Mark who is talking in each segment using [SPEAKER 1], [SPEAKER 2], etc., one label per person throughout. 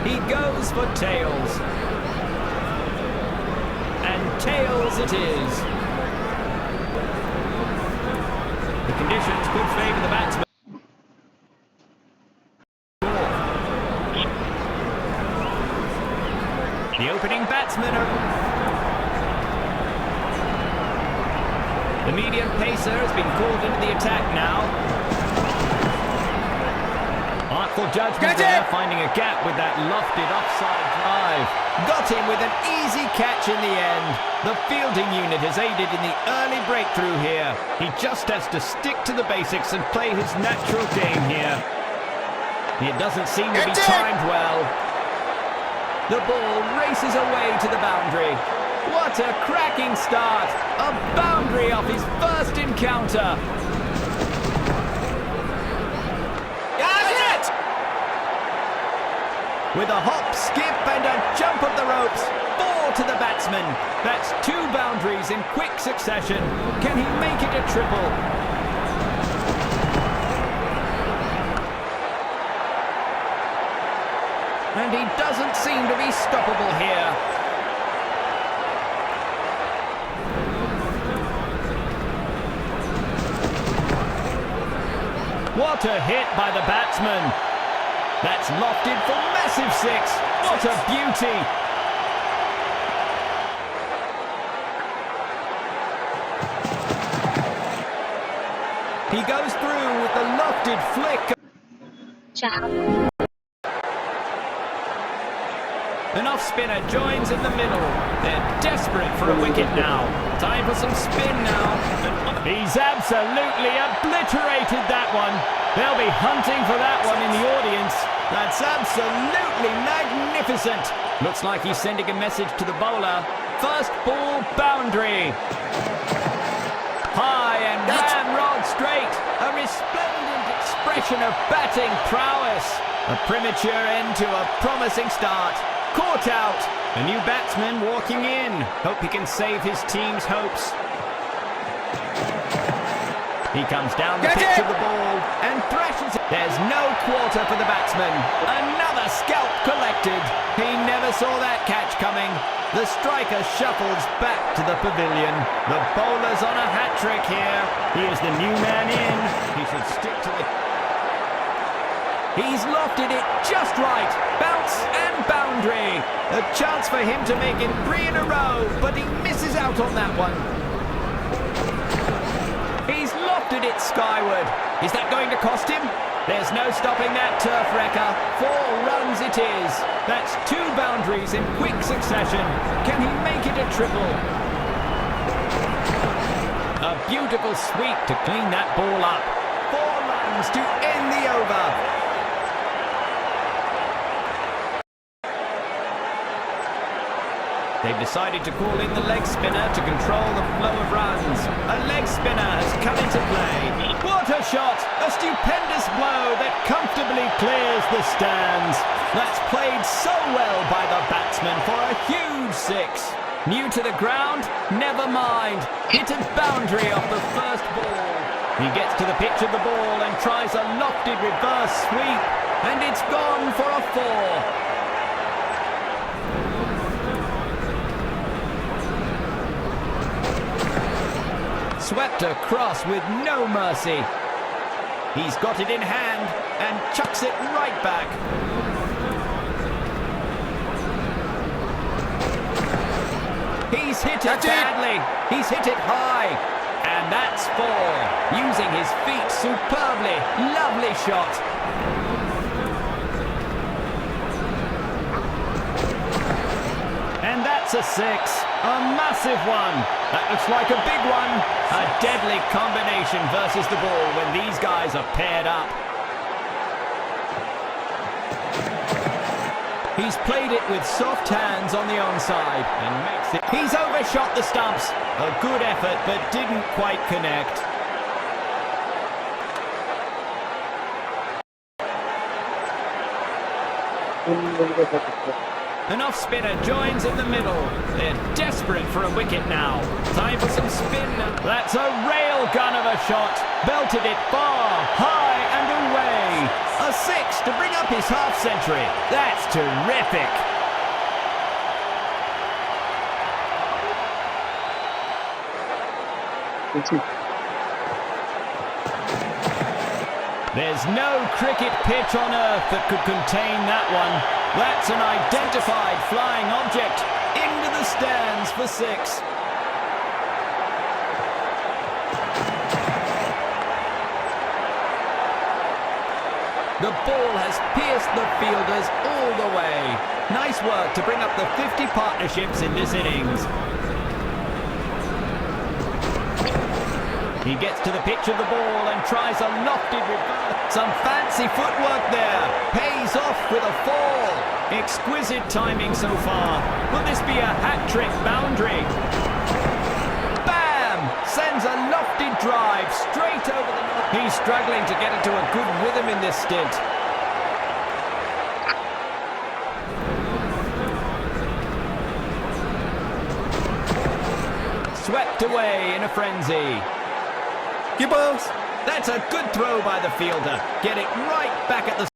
[SPEAKER 1] He goes for tails. And tails it is. The conditions could favour the batsman. The opening batsmen are... The medium pacer has been called into the attack now. Artful judgment there, finding a gap with that lofted offside drive. Got him with an easy catch in the end. The fielding unit has aided in the early breakthrough here. He just has to stick to the basics and play his natural game here. It doesn't seem to be timed well. The ball races away to the boundary. What a cracking start! A boundary off his first encounter. That's it! With a hop, skip and a jump of the ropes. 4 to the batsman. That's 2 boundaries in quick succession. Can he make it a triple? And he doesn't seem to be stoppable here. What a hit by the batsman. That's lofted for massive 6. What a beauty. He goes through with the lofted flick. An off-spinner joins in the middle. They're desperate for a wicket now. Time for some spin now. He's absolutely obliterated that one. They'll be hunting for that one in the audience. That's absolutely magnificent. Looks like he's sending a message to the bowler. First ball boundary. High and ramrod straight. A resplendent expression of batting prowess. A premature end to a promising start. Caught out. A new batsman walking in. Hope he can save his team's hopes. He comes down the pitch of the ball and thrashes it. There's no quarter for the batsman. Another scalp collected. He never saw that catch coming. The striker shuffles back to the pavilion. The bowler's on a hat-trick here. He is the new man in. He should stick to the... He's lofted it just right. Bounce and boundary. A chance for him to make it 3 in a row, but he misses out on that one. He's lofted it skyward. Is that going to cost him? There's no stopping that turf wrecker. 4 runs it is. That's 2 boundaries in quick succession. Can he make it a triple? A beautiful sweep to clean that ball up. 4 runs to end the over. They've decided to call in the leg spinner to control the flow of runs. A leg spinner has come into play. What a shot! A stupendous blow that comfortably clears the stands. That's played so well by the batsman for a huge 6. New to the ground? Never mind. Hit a boundary off the first ball. He gets to the pitch of the ball and tries a lofted reverse sweep. And it's gone for a 4. Swept across with no mercy. He's got it in hand and chucks it right back. He's hit it badly. He's hit it high. And that's 4. Using his feet superbly. Lovely shot. And that's a 6. A massive one. That looks like a big one. A deadly combination versus the ball when these guys are paired up. He's played it with soft hands on the onside and makes it. He's overshot the stumps. A good effort, but didn't quite connect. An off-spinner joins in the middle. They're desperate for a wicket now. Time for some spin. That's a rail gun of a shot. Belted it far, high and away. A six to bring up his half-century. That's terrific. There's no cricket pitch on earth that could contain that one. That's an identified flying object. Into the stands for six. The ball has pierced the fielders all the way. Nice work to bring up the 50 partnerships in this innings. He gets to the pitch of the ball and tries a lofted reverse. Some fancy footwork there. Pays off with a fall. Exquisite timing so far. Will this be a hat-trick boundary? Bam! Sends a lofted drive straight over the... He's struggling to get into a good rhythm in this stint. Swept away in a frenzy.
[SPEAKER 2] Keepers!
[SPEAKER 1] That's a good throw by the fielder. Get it right back at the...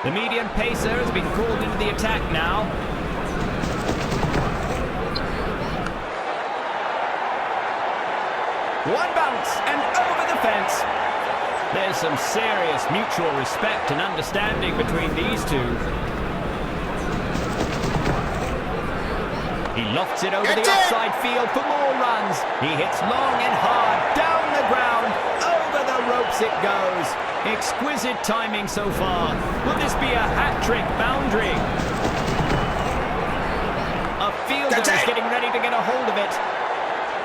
[SPEAKER 1] The medium pacer has been called into the attack now. One bounce and over the fence. There's some serious mutual respect and understanding between these two. He lofts it over the offside field for more runs. He hits long and hard, down the ground, over the ropes it goes. Exquisite timing so far. Will this be a hat-trick boundary? A fielder is getting ready to get a hold of it.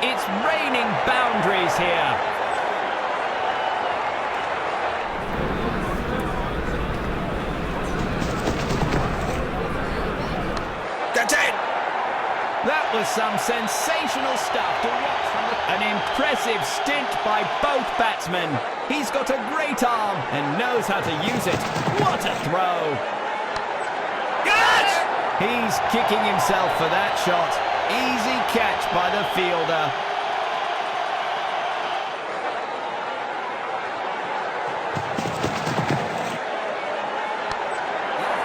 [SPEAKER 1] It's raining boundaries here. That was some sensational stuff to watch from an impressive stint by both batsmen. He's got a great arm and knows how to use it. What a throw! Catch! He's kicking himself for that shot. Easy catch by the fielder.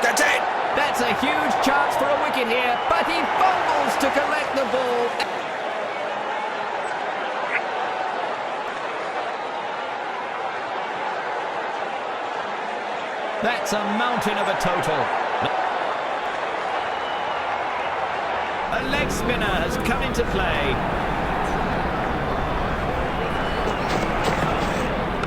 [SPEAKER 2] That's it!
[SPEAKER 1] That's a huge chance for a wicket here, but he fumbles to collect the ball. That's a mountain of a total. A leg spinner has come into play.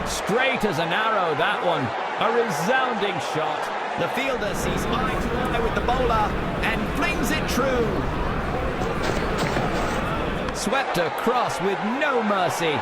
[SPEAKER 1] Straight as an arrow, that one. A resounding shot. The fielder sees eye to eye with the bowler and flings it true. Swept across with no mercy.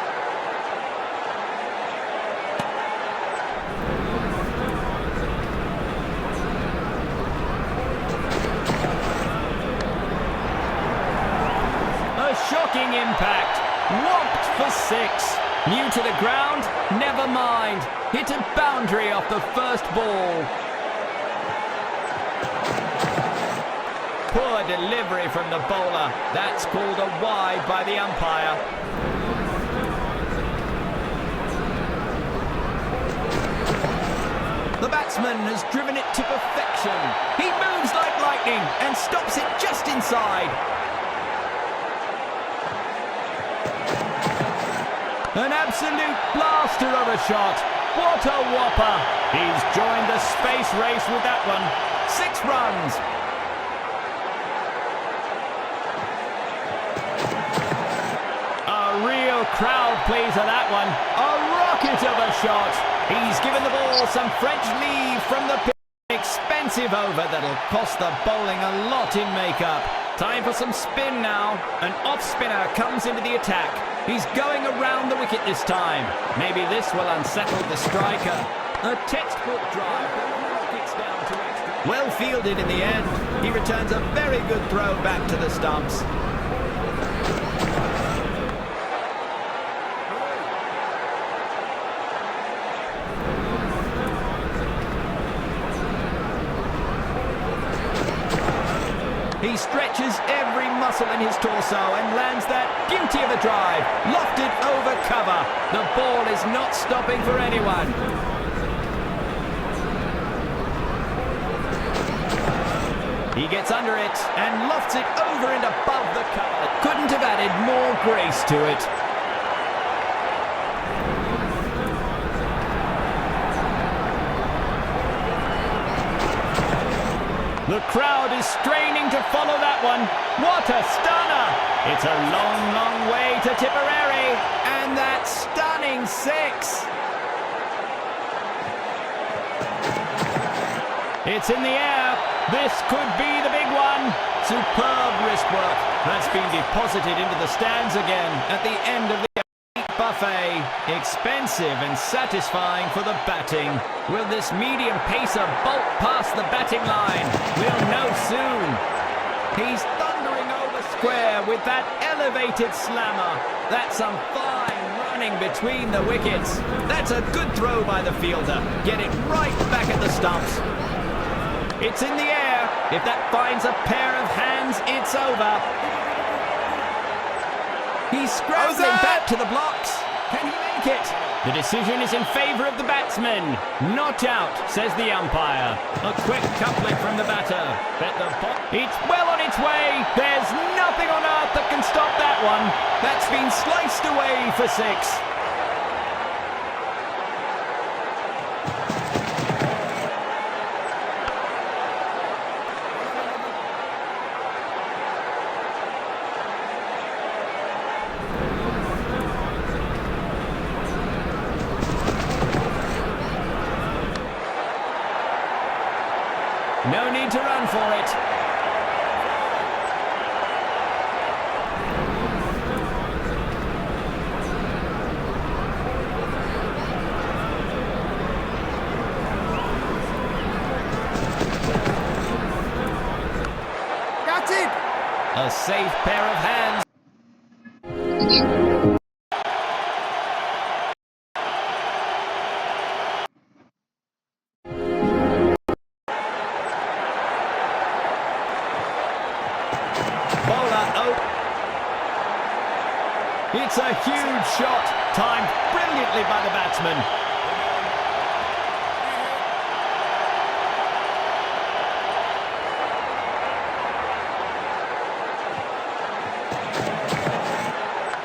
[SPEAKER 1] A shocking impact. Whopped for six. New to the ground? Never mind. Hit a boundary off the first ball. Poor delivery from the bowler. That's called a wide by the umpire. The batsman has driven it to perfection. He moves like lightning and stops it just inside. An absolute blaster of a shot. What a whopper. He's joined the space race with that one. 6 runs. Real crowd pleaser, that one. A rocket of a shot. He's given the ball some French leave from the pitch. Expensive over that'll cost the bowling a lot in makeup. Time for some spin now. An off spinner comes into the attack. He's going around the wicket this time. Maybe this will unsettle the striker. A textbook drive that rockets down to extra. Well fielded in the end. He returns a very good throw back to the stumps. He He stretches every muscle in his torso and lands that beauty of a drive, lofted over cover. The ball is not stopping for anyone. He gets under it and lofts it over and above the cover. Couldn't have added more grace to it. The crowd is straining to follow that one. What a stunner! It's a long, long way to Tipperary, and that stunning six. It's in the air. This could be the big one. Superb wrist work. That's been deposited into the stands again at the end of the buffet. Expensive and satisfying for the batting. Will this medium pacer bolt past the batting line? We'll know soon. He's thundering over square with that elevated slammer. That's some fine running between the wickets. That's a good throw by the fielder. Get it right back at the stumps. It's in the air. If that finds a pair of hands, it's over. He's scrambling back to the blocks. Can he make it? The decision is in favour of the batsman. Not out, says the umpire. A quick coupling from the batter. It's well on its way. There's nothing on earth that can stop that one. That's been sliced away for six. No need to run for it.
[SPEAKER 2] Got it!
[SPEAKER 1] A safe pair of hands. It's a huge shot, timed brilliantly by the batsman.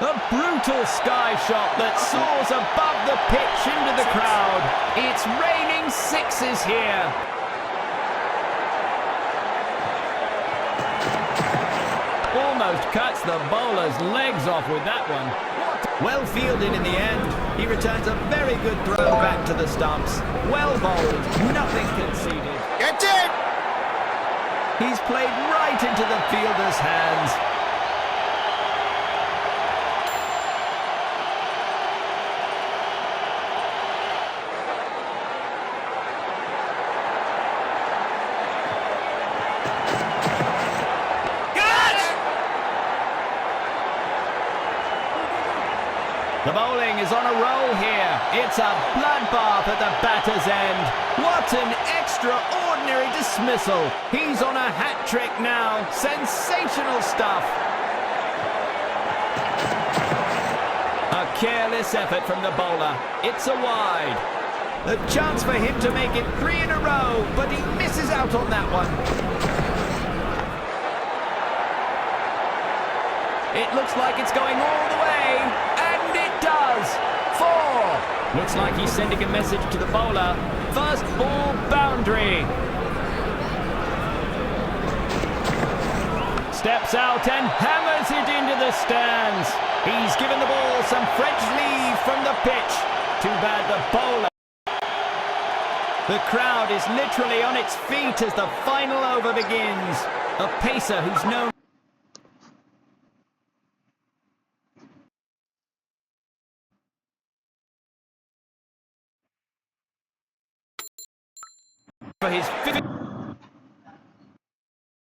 [SPEAKER 1] A brutal sky shot that soars above the pitch into the crowd. It's raining sixes here. Almost cuts the bowler's legs off with that one. Well fielded in the end. He returns a very good throw back to the stumps. Well bowled, nothing conceded.
[SPEAKER 2] Get it!
[SPEAKER 1] He's played right into the fielder's hands. The bowling is on a roll here. It's a bloodbath at the batter's end. What an extraordinary dismissal. He's on a hat-trick now. Sensational stuff. A careless effort from the bowler. It's a wide. A chance for him to make it 3 in a row, but he misses out on that one. It looks like it's going all the way, and it does. 4. Looks like he's sending a message to the bowler. First ball boundary. Steps out and hammers it into the stands. He's given the ball some French leave from the pitch. Too bad the bowler. The crowd is literally on its feet as the final over begins. A pacer who's known for his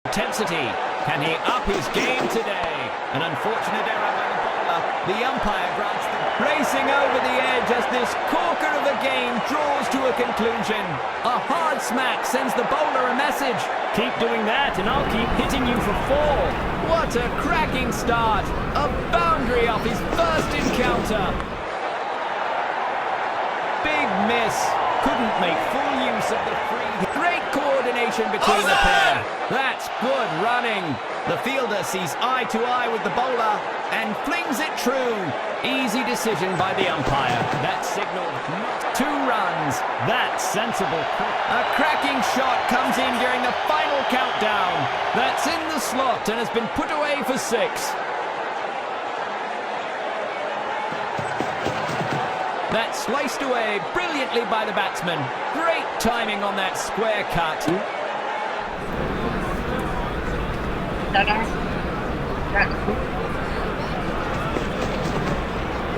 [SPEAKER 1] intensity. Can he up his game today? An unfortunate error by the bowler. The umpire grants the race racing over the edge as this corker of a game draws to a conclusion. A hard smack sends the bowler a message.
[SPEAKER 3] Keep doing that and I'll keep hitting you for 4.
[SPEAKER 1] What a cracking start. A boundary off his first encounter. Big miss. Couldn't make full use of the free. Great coordination between the pair. That's good running. The fielder sees eye to eye with the bowler and flings it true. Easy decision by the umpire. That signalled 2 runs. That's sensible. A cracking shot comes in during the final countdown. That's in the slot and has been put away for 6. That's sliced away brilliantly by the batsman. Great timing on that square cut.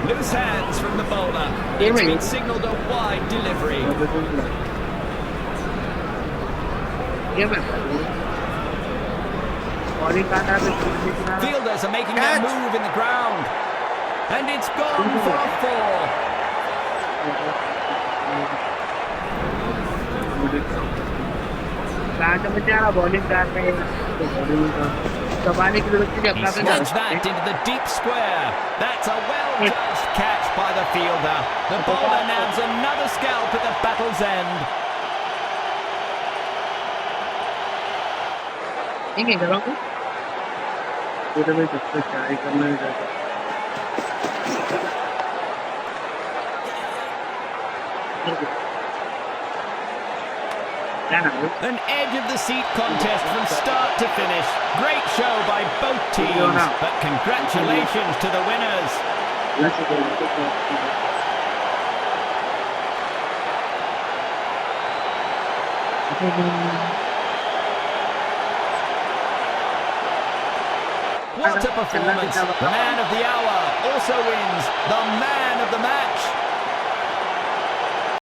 [SPEAKER 1] Loose hands from the bowler. It's been signalled a wide delivery. Fielders are making their move in the ground. And it's gone for a 4. He slides that into the deep square. That's a well-judged catch by the fielder. The bowler nabs another scalp at the battle's end. An edge-of-the-seat contest from start to finish. Great show by both teams, but congratulations to the winners. What a performance. The man of the hour also wins the man of the match.